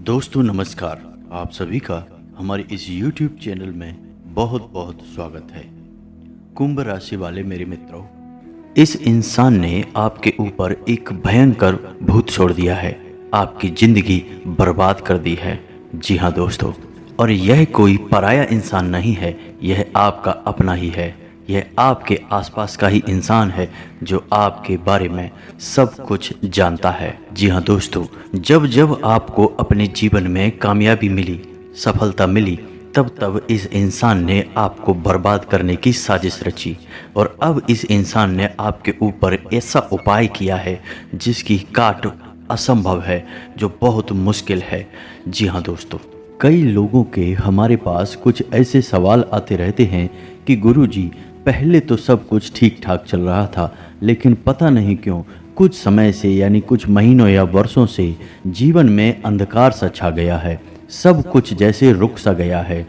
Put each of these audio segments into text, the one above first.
दोस्तों नमस्कार। आप सभी का हमारे इस YouTube चैनल में बहुत बहुत स्वागत है। कुंभ राशि वाले मेरे मित्रों, इस इंसान ने आपके ऊपर एक भयंकर भूत छोड़ दिया है, आपकी जिंदगी बर्बाद कर दी है। जी हाँ दोस्तों, और यह कोई पराया इंसान नहीं है, यह आपका अपना ही है। यह आपके आसपास का ही इंसान है जो आपके बारे में सब कुछ जानता है। जी हाँ दोस्तों, जब जब आपको अपने जीवन में कामयाबी मिली, सफलता मिली, तब तब इस इंसान ने आपको बर्बाद करने की साजिश रची। और अब इस इंसान ने आपके ऊपर ऐसा उपाय किया है जिसकी काट असंभव है, जो बहुत मुश्किल है। जी हाँ दोस्तों, कई लोगों के हमारे पास कुछ ऐसे सवाल आते रहते हैं कि गुरुजी, पहले तो सब कुछ ठीक ठाक चल रहा था, लेकिन पता नहीं क्यों कुछ समय से यानी कुछ महीनों या वर्षों से जीवन में अंधकार सा छा गया है। सब कुछ जैसे रुक सा गया है।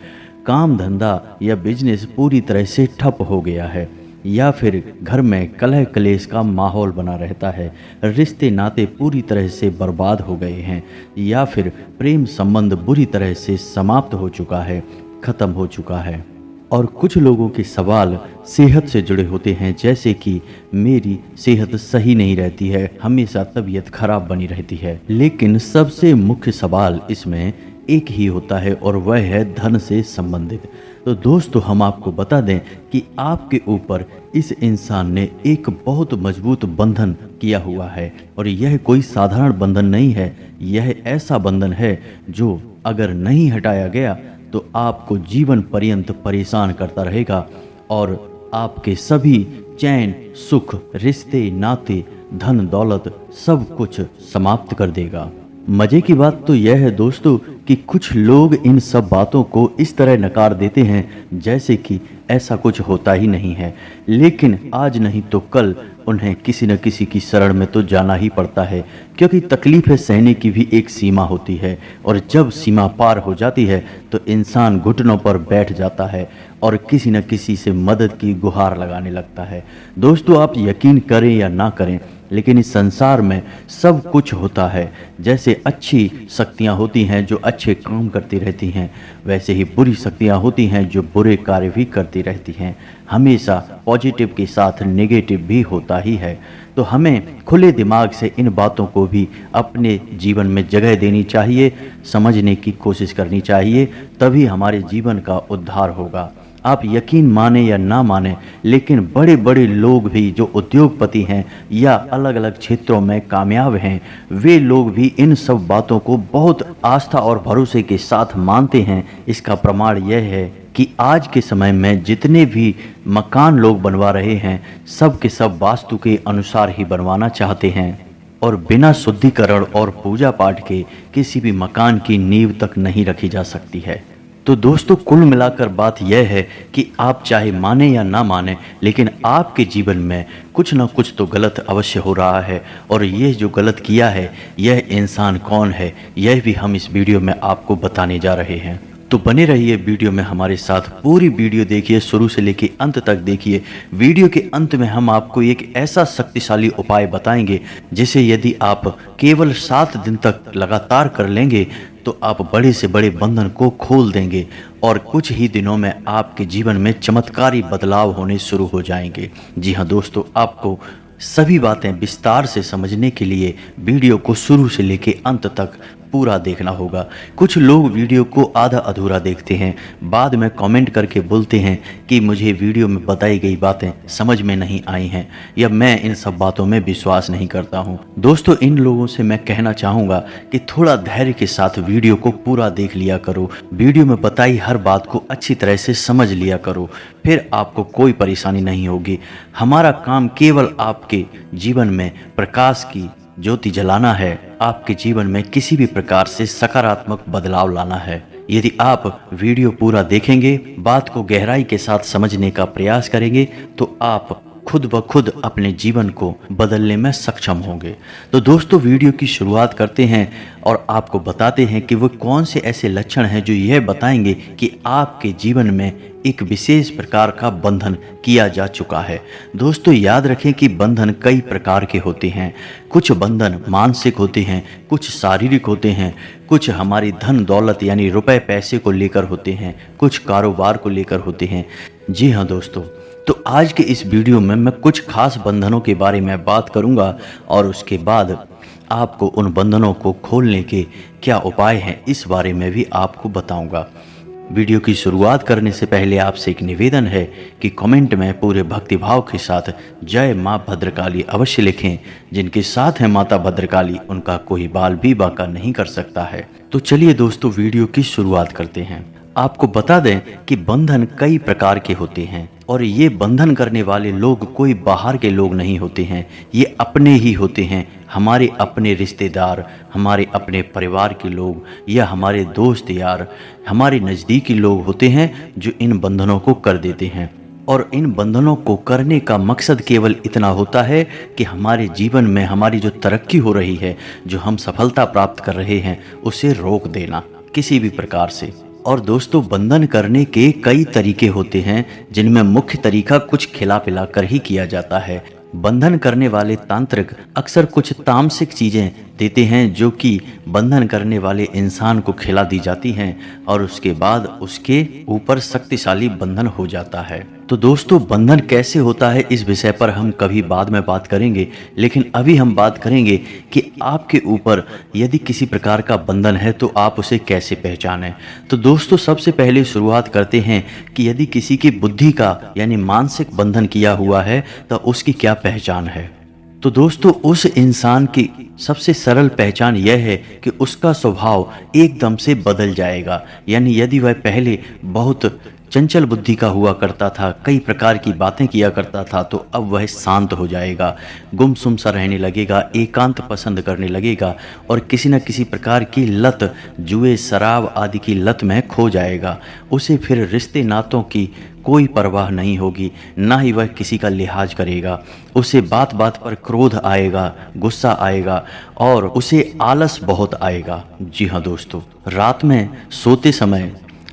काम धंधा या बिजनेस पूरी तरह से ठप हो गया है, या फिर घर में कलह कलेश का माहौल बना रहता है। रिश्ते नाते पूरी तरह से बर्बाद हो गए हैं, या फिर प्रेम संबंध बुरी तरह से समाप्त हो चुका है, ख़त्म हो चुका है। और कुछ लोगों के सवाल सेहत से जुड़े होते हैं, जैसे कि मेरी सेहत सही नहीं रहती है, हमेशा तबीयत खराब बनी रहती है। लेकिन सबसे मुख्य सवाल इसमें एक ही होता है, और वह है धन से संबंधित। तो दोस्तों, हम आपको बता दें कि आपके ऊपर इस इंसान ने एक बहुत मजबूत बंधन किया हुआ है, और यह कोई साधारण बंधन नहीं है। यह ऐसा बंधन है जो अगर नहीं हटाया गया तो आपको जीवन पर्यंत परेशान करता रहेगा, और आपके सभी चैन, सुख, रिश्ते, नाते, धन दौलत सब कुछ समाप्त कर देगा। मज़े की बात तो यह है दोस्तों कि कुछ लोग इन सब बातों को इस तरह नकार देते हैं जैसे कि ऐसा कुछ होता ही नहीं है। लेकिन आज नहीं तो कल उन्हें किसी न किसी की शरण में तो जाना ही पड़ता है, क्योंकि तकलीफ़ें सहने की भी एक सीमा होती है, और जब सीमा पार हो जाती है तो इंसान घुटनों पर बैठ जाता है और किसी न किसी से मदद की गुहार लगाने लगता है। दोस्तों, आप यकीन करें या ना करें, लेकिन इस संसार में सब कुछ होता है। जैसे अच्छी शक्तियाँ होती हैं जो अच्छे काम करती रहती हैं, वैसे ही बुरी शक्तियाँ होती हैं जो बुरे कार्य भी करती रहती हैं। हमेशा पॉजिटिव के साथ नेगेटिव भी होता ही है। तो हमें खुले दिमाग से इन बातों को भी अपने जीवन में जगह देनी चाहिए, समझने की कोशिश करनी चाहिए, तभी हमारे जीवन का उद्धार होगा। आप यकीन माने या ना माने, लेकिन बड़े बड़े लोग भी जो उद्योगपति हैं या अलग अलग क्षेत्रों में कामयाब हैं, वे लोग भी इन सब बातों को बहुत आस्था और भरोसे के साथ मानते हैं। इसका प्रमाण यह है कि आज के समय में जितने भी मकान लोग बनवा रहे हैं, सब के सब वास्तु के अनुसार ही बनवाना चाहते हैं, और बिना शुद्धिकरण और पूजा पाठ के किसी भी मकान की नींव तक नहीं रखी जा सकती है। तो दोस्तों, कुल मिलाकर बात यह है कि आप चाहे माने या ना माने, लेकिन आपके जीवन में कुछ ना कुछ तो गलत अवश्य हो रहा है, और ये जो गलत किया है, यह इंसान कौन है, यह भी हम इस वीडियो में आपको बताने जा रहे हैं। तो बने रहिए वीडियो में हमारे साथ, पूरी वीडियो देखिए, शुरू से लेकर अंत तक देखिए। वीडियो के अंत में हम आपको एक ऐसा शक्तिशाली उपाय बताएंगे जिसे यदि आप केवल 7 दिन तक लगातार कर लेंगे तो आप बड़े से बड़े बंधन को खोल देंगे, और कुछ ही दिनों में आपके जीवन में चमत्कारी बदलाव होने शुरू हो जाएंगे। जी हाँ दोस्तों, आपको सभी बातें विस्तार से समझने के लिए वीडियो को शुरू से लेकर अंत तक पूरा देखना होगा। कुछ लोग वीडियो को आधा अधूरा देखते हैं, बाद में कमेंट करके बोलते हैं कि मुझे वीडियो में बताई गई बातें समझ में नहीं आई हैं, या मैं इन सब बातों में विश्वास नहीं करता हूं। दोस्तों, इन लोगों से मैं कहना चाहूँगा कि थोड़ा धैर्य के साथ वीडियो को पूरा देख लिया करो। वीडियो में बताई हर बात को अच्छी तरह से समझ लिया करो, फिर आपको कोई परेशानी नहीं होगी। हमारा काम केवल आपके जीवन में प्रकाश की ज्योति जलाना है, आपके जीवन में किसी भी प्रकार से सकारात्मक बदलाव लाना है। यदि आप वीडियो पूरा देखेंगे, बात को गहराई के साथ समझने का प्रयास करेंगे, तो आप खुद ब खुद अपने जीवन को बदलने में सक्षम होंगे। तो दोस्तों वीडियो की शुरुआत करते हैं और आपको बताते हैं कि वो कौन से ऐसे लक्षण हैं जो यह बताएंगे कि आपके जीवन में एक विशेष प्रकार का बंधन किया जा चुका है। दोस्तों याद रखें कि बंधन कई प्रकार के होते हैं। कुछ बंधन मानसिक होते हैं, कुछ शारीरिक होते हैं, कुछ हमारी धन दौलत यानी रुपए पैसे को लेकर होते हैं, कुछ कारोबार को लेकर होते हैं। जी हाँ दोस्तों, तो आज के इस वीडियो में मैं कुछ खास बंधनों के बारे में बात करूंगा और उसके बाद आपको उन बंधनों को खोलने के क्या उपाय हैं इस बारे में भी आपको बताऊंगा। वीडियो की शुरुआत करने से पहले आपसे एक निवेदन है कि कमेंट में पूरे भक्तिभाव के साथ जय माँ भद्रकाली अवश्य लिखें। जिनके साथ है माता भद्रकाली उनका कोई बाल भी बांका नहीं कर सकता है। तो चलिए दोस्तों वीडियो की शुरुआत करते हैं। आपको बता दें कि बंधन कई प्रकार के होते हैं और ये बंधन करने वाले लोग कोई बाहर के लोग नहीं होते हैं, ये अपने ही होते हैं। हमारे अपने रिश्तेदार, हमारे अपने परिवार के लोग या हमारे दोस्त यार, हमारे नज़दीकी लोग होते हैं जो इन बंधनों को कर देते हैं। और इन बंधनों को करने का मकसद केवल इतना होता है कि हमारे जीवन में हमारी जो तरक्की हो रही है, जो हम सफलता प्राप्त कर रहे हैं, उसे रोक देना किसी भी प्रकार से। और दोस्तों बंधन करने के कई तरीके होते हैं जिनमें मुख्य तरीका कुछ खिला पिला कर ही किया जाता है। बंधन करने वाले तांत्रिक अक्सर कुछ तामसिक चीज़ें देते हैं जो कि बंधन करने वाले इंसान को खिला दी जाती हैं और उसके बाद उसके ऊपर शक्तिशाली बंधन हो जाता है। तो दोस्तों बंधन कैसे होता है इस विषय पर हम कभी बाद में बात करेंगे, लेकिन अभी हम बात करेंगे कि आपके ऊपर यदि किसी प्रकार का बंधन है तो आप उसे कैसे पहचानें। तो दोस्तों सबसे पहले शुरुआत करते हैं कि यदि किसी की बुद्धि का यानी मानसिक बंधन किया हुआ है तो उसकी क्या पहचान है। तो दोस्तों उस इंसान की सबसे सरल पहचान यह है कि उसका स्वभाव एकदम से बदल जाएगा। यानी यदि वह पहले बहुत चंचल बुद्धि का हुआ करता था, कई प्रकार की बातें किया करता था, तो अब वह शांत हो जाएगा, गुमसुम सा रहने लगेगा, एकांत पसंद करने लगेगा और किसी न किसी प्रकार की लत, जुए शराब आदि की लत में खो जाएगा। उसे फिर रिश्ते नातों की कोई परवाह नहीं होगी, ना ही वह किसी का लिहाज करेगा। उसे बात बात पर क्रोध आएगा, गुस्सा आएगा और उसे आलस बहुत आएगा। जी हाँ दोस्तों, रात में सोते समय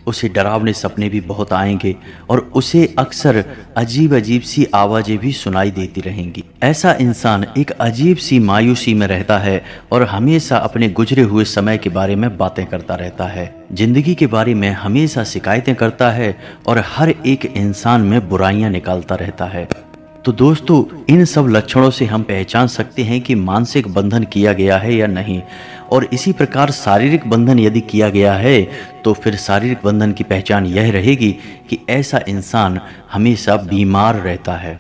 उसे डरावने सपने भी बहुत आएंगे और उसे अक्सर अजीब अजीब सी आवाज़ें भी सुनाई देती रहेंगी। ऐसा इंसान एक अजीब सी मायूसी में रहता है और हमेशा अपने गुजरे हुए समय के बारे में बातें करता रहता है, जिंदगी के बारे में हमेशा शिकायतें करता है और हर एक इंसान में बुराइयां निकालता रहता है। तो दोस्तों इन सब लक्षणों से हम पहचान सकते हैं कि मानसिक बंधन किया गया है या नहीं। और इसी प्रकार शारीरिक बंधन यदि किया गया है तो फिर शारीरिक बंधन की पहचान यह रहेगी कि ऐसा इंसान हमेशा बीमार रहता है,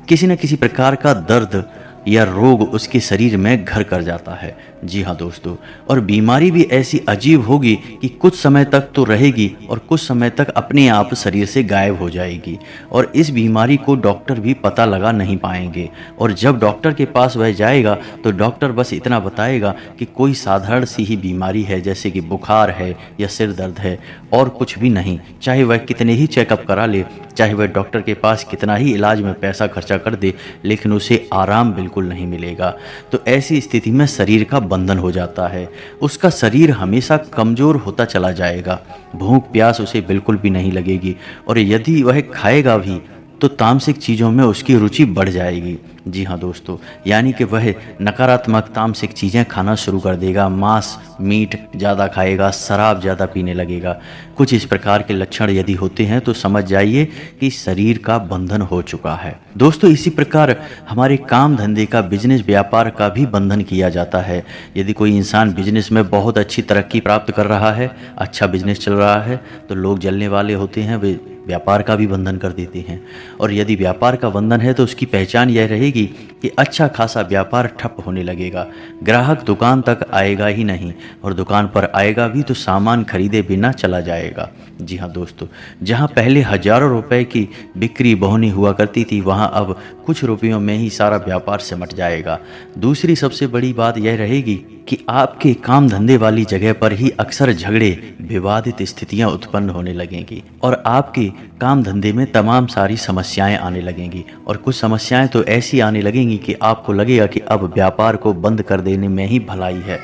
किसी न किसी प्रकार का दर्द या रोग उसके शरीर में घर कर जाता है। जी हाँ दोस्तों, और बीमारी भी ऐसी अजीब होगी कि कुछ समय तक तो रहेगी और कुछ समय तक अपने आप शरीर से गायब हो जाएगी और इस बीमारी को डॉक्टर भी पता लगा नहीं पाएंगे। और जब डॉक्टर के पास वह जाएगा तो डॉक्टर बस इतना बताएगा कि कोई साधारण सी ही बीमारी है, जैसे कि बुखार है या सिर दर्द है, और कुछ भी नहीं। चाहे वह कितने ही चेकअप करा ले, चाहे वह डॉक्टर के पास कितना ही इलाज में पैसा खर्चा कर दे, लेकिन उसे आराम बिल्कुल नहीं मिलेगा। तो ऐसी स्थिति में शरीर का बंधन हो जाता है। उसका शरीर हमेशा कमज़ोर होता चला जाएगा, भूख प्यास उसे बिल्कुल भी नहीं लगेगी और यदि वह खाएगा भी तो तामसिक चीज़ों में उसकी रुचि बढ़ जाएगी। जी हाँ दोस्तों, यानी कि वह नकारात्मक तामसिक चीज़ें खाना शुरू कर देगा, मांस मीट ज़्यादा खाएगा, शराब ज़्यादा पीने लगेगा। कुछ इस प्रकार के लक्षण यदि होते हैं तो समझ जाइए कि शरीर का बंधन हो चुका है। दोस्तों इसी प्रकार हमारे काम धंधे का, बिजनेस व्यापार का भी बंधन किया जाता है। यदि कोई इंसान बिजनेस में बहुत अच्छी तरक्की प्राप्त कर रहा है, अच्छा बिजनेस चल रहा है, तो लोग जलने वाले होते हैं, वे व्यापार का भी बंधन कर देते हैं। और यदि व्यापार का बंधन है तो उसकी पहचान यह रहेगी कि अच्छा खासा व्यापार ठप होने लगेगा, ग्राहक दुकान तक आएगा ही नहीं और दुकान पर आएगा भी तो सामान खरीदे बिना चला जाएगा। जी हाँ दोस्तों, जहाँ पहले हजारों रुपए की बिक्री बहुनी हुआ करती थी, वहाँ अब कुछ रुपयों में ही सारा व्यापार सिमट जाएगा। दूसरी सबसे बड़ी बात यह रहेगी कि आपके काम धंधे वाली जगह पर ही अक्सर झगड़े, विवादित स्थितियां उत्पन्न होने लगेंगी और आपके काम धंधे में तमाम सारी समस्याएं आने लगेंगी। और कुछ समस्याएं तो ऐसी आने लगेंगी कि आपको लगेगा कि अब व्यापार को बंद कर देने में ही भलाई है।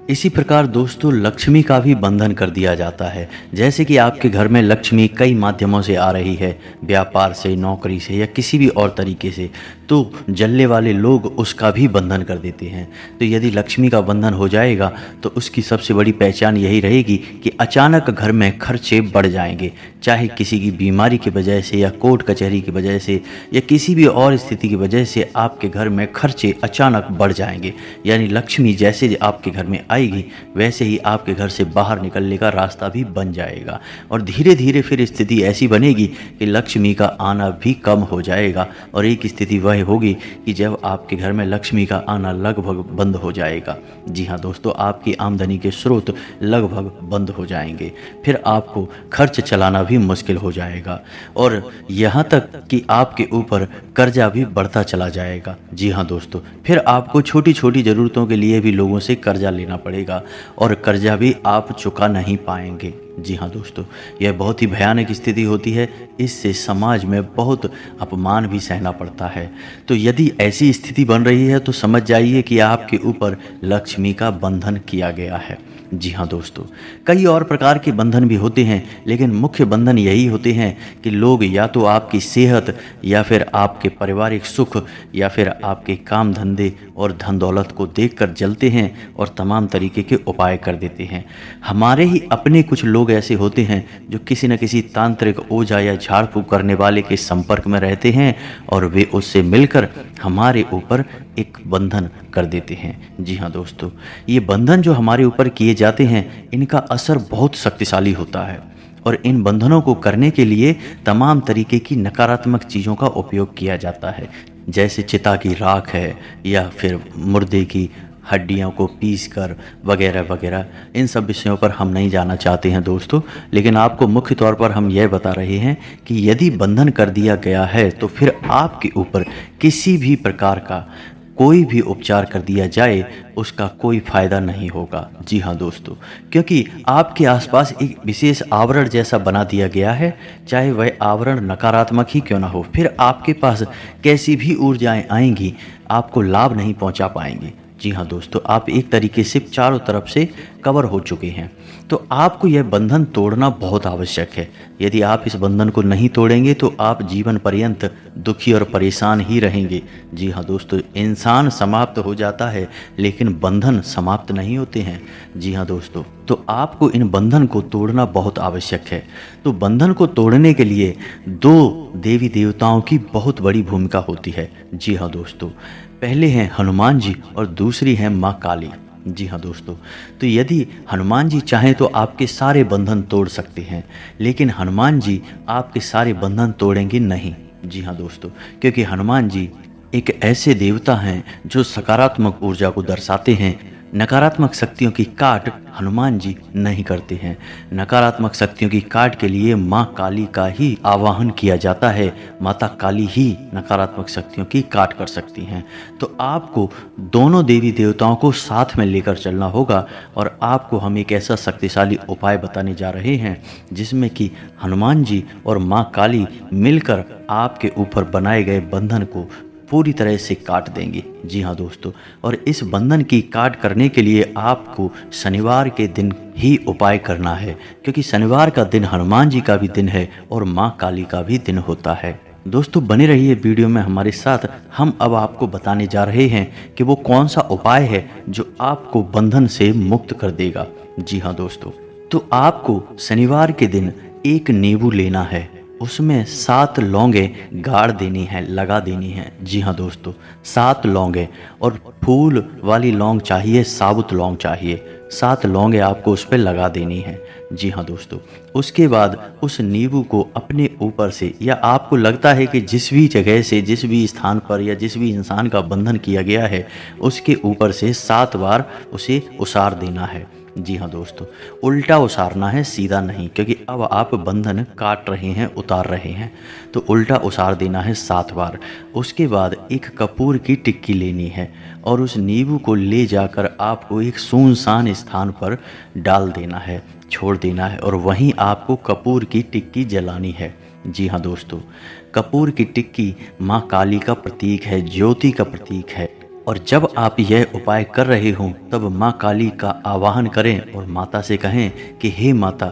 इसी प्रकार दोस्तों, लक्ष्मी का भी बंधन कर दिया जाता है। जैसे कि आपके घर में लक्ष्मी कई माध्यमों से आ रही है, व्यापार से, नौकरी से या किसी भी और तरीके से, तो जलने वाले लोग उसका भी बंधन कर देते हैं। तो यदि लक्ष्मी का बंधन हो जाएगा तो उसकी सबसे बड़ी पहचान यही रहेगी कि अचानक घर में खर्चे बढ़ जाएंगे, चाहे किसी की बीमारी की वजह से या कोर्ट कचहरी की वजह से या किसी भी और स्थिति की वजह से आपके घर में खर्चे अचानक बढ़ जाएंगे। यानी लक्ष्मी जैसे आपके घर में आएगी वैसे ही आपके घर से बाहर निकलने का रास्ता भी बन जाएगा। और धीरे धीरे फिर स्थिति ऐसी बनेगी कि लक्ष्मी का आना भी कम हो जाएगा और एक स्थिति वह होगी कि जब आपके घर में लक्ष्मी का आना लगभग बंद हो जाएगा। जी हाँ दोस्तों, आपकी आमदनी के स्रोत लगभग बंद हो जाएंगे। फिर आपको खर्च चलाना भी मुश्किल हो जाएगा और यहाँ तक कि आपके ऊपर कर्जा भी बढ़ता चला जाएगा। जी हाँ दोस्तों, फिर आपको छोटी छोटी ज़रूरतों के लिए भी लोगों से कर्जा लेना पड़ेगा और कर्जा भी आप चुका नहीं पाएंगे। जी हाँ दोस्तों, यह बहुत ही भयानक स्थिति होती है। इससे समाज में बहुत अपमान भी सहना पड़ता है। तो यदि ऐसी स्थिति बन रही है तो समझ जाइए कि आपके ऊपर लक्ष्मी का बंधन किया गया है। जी हाँ दोस्तों, कई और प्रकार के बंधन भी होते हैं, लेकिन मुख्य बंधन यही होते हैं कि लोग या तो आपकी सेहत या फिर आपके पारिवारिक सुख या फिर आपके काम धंधे और धन दौलत को देखकर जलते हैं और तमाम तरीके के उपाय कर देते हैं। हमारे ही अपने कुछ लोग ऐसे होते हैं जो किसी न किसी तांत्रिक, ओझा या झाड़ फूक करने वाले के संपर्क में रहते हैं और वे उससे मिलकर हमारे ऊपर एक बंधन कर देते हैं। जी हाँ दोस्तों, ये बंधन जो हमारे ऊपर किए जाते हैं इनका असर बहुत शक्तिशाली होता है और इन बंधनों को करने के लिए तमाम तरीके की नकारात्मक चीज़ों का उपयोग किया जाता है, जैसे चिता की राख है या फिर मुर्दे की हड्डियों को पीसकर वगैरह वगैरह। इन सब विषयों पर हम नहीं जाना चाहते हैं दोस्तों, लेकिन आपको मुख्य तौर पर हम यह बता रहे हैं कि यदि बंधन कर दिया गया है तो फिर आपके ऊपर किसी भी प्रकार का कोई भी उपचार कर दिया जाए उसका कोई फायदा नहीं होगा। जी हाँ दोस्तों, क्योंकि आपके आसपास एक विशेष आवरण जैसा बना दिया गया है, चाहे वह आवरण नकारात्मक ही क्यों ना हो, फिर आपके पास कैसी भी ऊर्जाएं आएंगी आपको लाभ नहीं पहुंचा पाएंगी। जी हाँ दोस्तों, आप एक तरीके से चारों तरफ से कवर हो चुके हैं। तो आपको यह बंधन तोड़ना बहुत आवश्यक है। यदि आप इस बंधन को नहीं तोड़ेंगे तो आप जीवन पर्यंत दुखी और परेशान ही रहेंगे। जी हाँ दोस्तों, इंसान समाप्त हो जाता है लेकिन बंधन समाप्त नहीं होते हैं। जी हाँ दोस्तों, तो आपको इन बंधन को तोड़ना बहुत आवश्यक है। तो बंधन को तोड़ने के लिए दो देवी देवताओं की बहुत बड़ी भूमिका होती है। जी हाँ दोस्तों, पहले हैं हनुमान जी और दूसरी है माँ काली। जी हाँ दोस्तों, तो यदि हनुमान जी चाहें तो आपके सारे बंधन तोड़ सकते हैं, लेकिन हनुमान जी आपके सारे बंधन तोड़ेंगे नहीं। जी हाँ दोस्तों, क्योंकि हनुमान जी एक ऐसे देवता हैं जो सकारात्मक ऊर्जा को दर्शाते हैं। नकारात्मक शक्तियों की काट हनुमान जी नहीं करते हैं। नकारात्मक शक्तियों की काट के लिए माँ काली का ही आवाहन किया जाता है। माता काली ही नकारात्मक शक्तियों की काट कर सकती हैं। तो आपको दोनों देवी देवताओं को साथ में लेकर चलना होगा और आपको हम एक ऐसा शक्तिशाली उपाय बताने जा रहे हैं जिसमें कि हनुमान जी और माँ काली मिलकर आपके ऊपर बनाए गए बंधन को पूरी तरह से काट देंगे। जी हाँ दोस्तों, और इस बंधन की काट करने के लिए आपको शनिवार के दिन ही उपाय करना है, क्योंकि शनिवार का दिन हनुमान जी का भी दिन है और माँ काली का भी दिन होता है। दोस्तों बने रहिए वीडियो में हमारे साथ। हम अब आपको बताने जा रहे हैं कि वो कौन सा उपाय है जो आपको बंधन से मुक्त कर देगा। जी हाँ दोस्तों, तो आपको शनिवार के दिन एक नींबू लेना है, उसमें 7 लौंगे गाड़ देनी है, लगा देनी है। जी हाँ दोस्तों, 7 लौंगे, और फूल वाली लौंग चाहिए, साबुत लौंग चाहिए। 7 लौंगे आपको उस पर लगा देनी है। जी हाँ दोस्तों, उसके बाद उस नींबू को अपने ऊपर से, या आपको लगता है कि जिस भी जगह से, जिस भी स्थान पर या जिस भी इंसान का बंधन किया गया है उसके ऊपर से 7 बार उसे उसार देना है। जी हाँ दोस्तों, उल्टा उसारना है, सीधा नहीं, क्योंकि अब आप बंधन काट रहे हैं, उतार रहे हैं। तो उल्टा उसार देना है 7 बार। उसके बाद एक कपूर की टिक्की लेनी है और उस नींबू को ले जाकर आपको एक सुनसान स्थान पर डाल देना है, छोड़ देना है, और वहीं आपको कपूर की टिक्की जलानी है। जी हाँ दोस्तों, कपूर की टिक्की माँ काली का प्रतीक है, ज्योति का प्रतीक है। और जब आप यह उपाय कर रहे हों तब माँ काली का आवाहन करें और माता से कहें कि हे माता,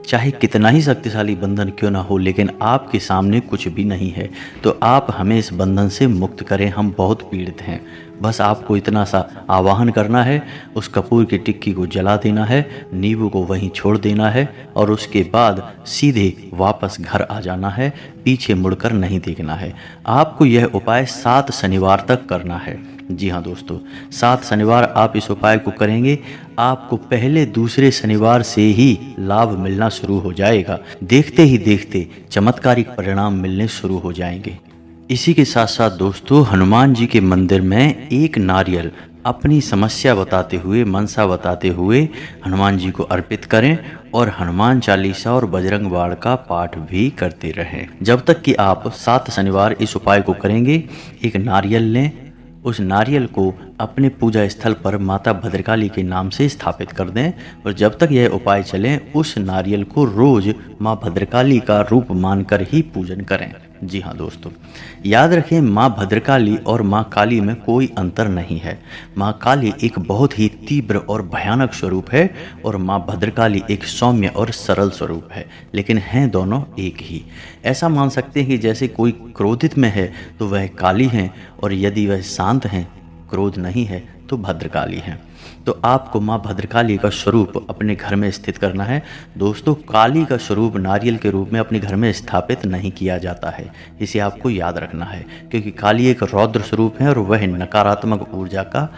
चाहे कितना ही शक्तिशाली बंधन क्यों ना हो, लेकिन आपके सामने कुछ भी नहीं है, तो आप हमें इस बंधन से मुक्त करें, हम बहुत पीड़ित हैं। बस आपको इतना सा आवाहन करना है, उस कपूर की टिक्की को जला देना है, नींबू को वहीं छोड़ देना है और उसके बाद सीधे वापस घर आ जाना है, पीछे मुड़कर नहीं देखना है। आपको यह उपाय 7 शनिवार तक करना है। जी हाँ दोस्तों, 7 शनिवार आप इस उपाय को करेंगे, आपको पहले दूसरे शनिवार से ही लाभ मिलना शुरू हो जाएगा। देखते ही देखते चमत्कारिक परिणाम मिलने शुरू हो जाएंगे। इसी के साथ साथ दोस्तों, हनुमान जी के मंदिर में एक नारियल अपनी समस्या बताते हुए, मनसा बताते हुए हनुमान जी को अर्पित करें और हनुमान चालीसा और बजरंग बाण का पाठ भी करते रहें जब तक कि आप 7 शनिवार इस उपाय को करेंगे। एक नारियल लें, उस नारियल को अपने पूजा स्थल पर माता भद्रकाली के नाम से स्थापित कर दें और जब तक यह उपाय चले उस नारियल को रोज माँ भद्रकाली का रूप मानकर ही पूजन करें। जी हाँ दोस्तों, याद रखें, माँ भद्रकाली और माँ काली में कोई अंतर नहीं है। माँ काली एक बहुत ही तीव्र और भयानक स्वरूप है और माँ भद्रकाली एक सौम्य और सरल स्वरूप है, लेकिन हैं दोनों एक ही। ऐसा मान सकते हैं कि जैसे कोई क्रोधित में है तो वह काली हैं और यदि वह शांत हैं, क्रोध नहीं है, तो भद्रकाली हैं। तो आपको माँ भद्रकाली का स्वरूप अपने घर में स्थित करना है। दोस्तों, काली का स्वरूप नारियल के रूप में अपने घर में स्थापित नहीं किया जाता है, इसे आपको याद रखना है, क्योंकि काली एक रौद्र स्वरूप है और वह नकारात्मक ऊर्जा का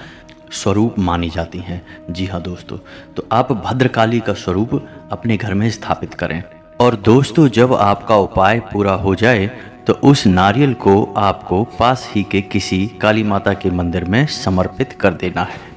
स्वरूप मानी जाती हैं। जी हाँ दोस्तों, तो आप भद्रकाली का स्वरूप अपने घर में स्थापित करें। और दोस्तों, जब आपका उपाय पूरा हो जाए तो उस नारियल को आपको पास ही के किसी काली माता के मंदिर में समर्पित कर देना है।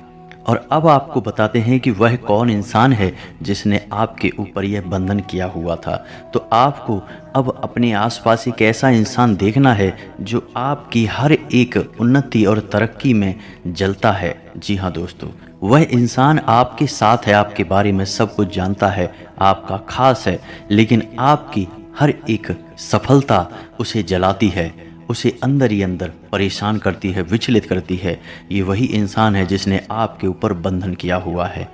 और अब आपको बताते हैं कि वह कौन इंसान है जिसने आपके ऊपर यह बंधन किया हुआ था। तो आपको अब अपने आसपास एक ऐसा इंसान देखना है जो आपकी हर एक उन्नति और तरक्की में जलता है। जी हाँ दोस्तों, वह इंसान आपके साथ है, आपके बारे में सब कुछ जानता है, आपका खास है, लेकिन आपकी हर एक सफलता उसे जलाती है, उसे अंदर ही अंदर परेशान करती है, विचलित करती है। ये वही इंसान है जिसने आपके ऊपर बंधन किया हुआ है।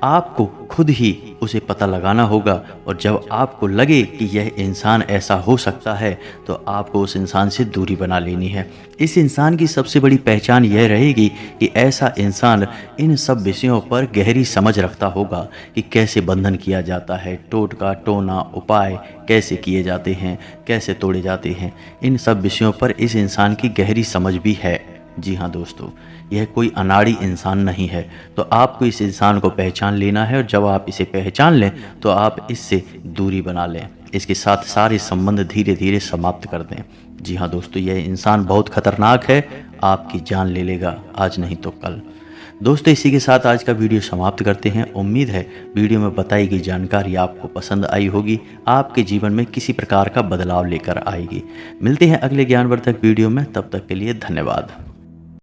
आपको खुद ही उसे पता लगाना होगा और जब आपको लगे कि यह इंसान ऐसा हो सकता है तो आपको उस इंसान से दूरी बना लेनी है। इस इंसान की सबसे बड़ी पहचान यह रहेगी कि ऐसा इंसान इन सब विषयों पर गहरी समझ रखता होगा कि कैसे बंधन किया जाता है, टोटका टोना उपाय कैसे किए जाते हैं, कैसे तोड़े जाते हैं, इन सब विषयों पर इस इंसान की गहरी समझ भी है। जी हाँ दोस्तों, यह कोई अनाड़ी इंसान नहीं है। तो आपको इस इंसान को पहचान लेना है और जब आप इसे पहचान लें तो आप इससे दूरी बना लें, इसके साथ सारे संबंध धीरे धीरे समाप्त कर दें। जी हाँ दोस्तों, यह इंसान बहुत खतरनाक है, आपकी जान ले लेगा, आज नहीं तो कल। दोस्तों, इसी के साथ आज का वीडियो समाप्त करते हैं। उम्मीद है वीडियो में बताई गई जानकारी आपको पसंद आई होगी, आपके जीवन में किसी प्रकार का बदलाव लेकर आएगी। मिलते हैं अगले ज्ञानवर्धक वीडियो में, तब तक के लिए धन्यवाद।